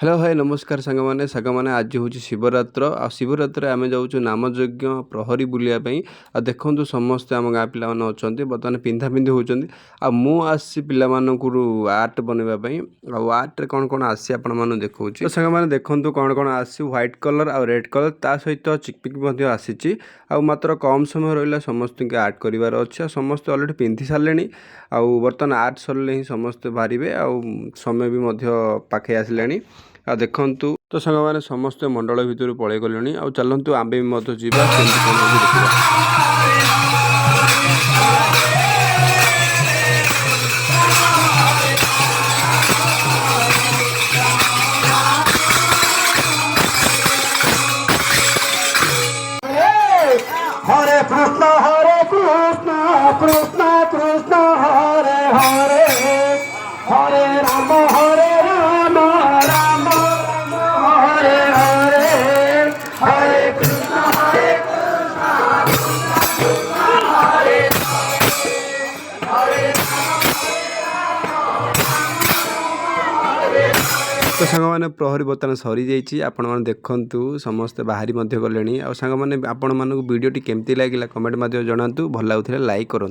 Hello hi नमस्कार सांग मैंने आज हूँ शिवरात्र आ शिवरात्र आम जाऊँ नामयज्ञ प्रहरी बुलायापी आ देखु समस्ते आम गाँ पिला अच्छा बर्तमान पिंधा पिंधि होती आसी पिला आर्ट बनवाई आर्ट कौन कौन आसी आपने देखा तो सांग देखु कौन कौन आसी व्हाइट कलर आ रेड कलर ता सहित चिकपिक आसी मात्र कम समय रहा समस्त आर्ट करार अच्छे समस्ते अलरेडी पिंधि सारे बर्तमान आर्ट सरले ही समस्ते बाहर आ समय भी पाखे आसिले आ देखंतु तो सांग मैंने समस्त मंडल भितर पलि गले आ चलतु आम्बे भी जावा देखा। हरे कृष्ण कृष्ण कृष्ण हरे हरे हरे राम राम राम हरे हरे हरे कृष्ण हरे तो सांग मैंने प्रहरी बर्तमान सरी जाइए आपण मैंने देखु समस्ते बाहरी गले आ सांग मैंने आपण मानक वीडियो केमती लगे कमेंट जनातु भल लगुले लाइक करूँ।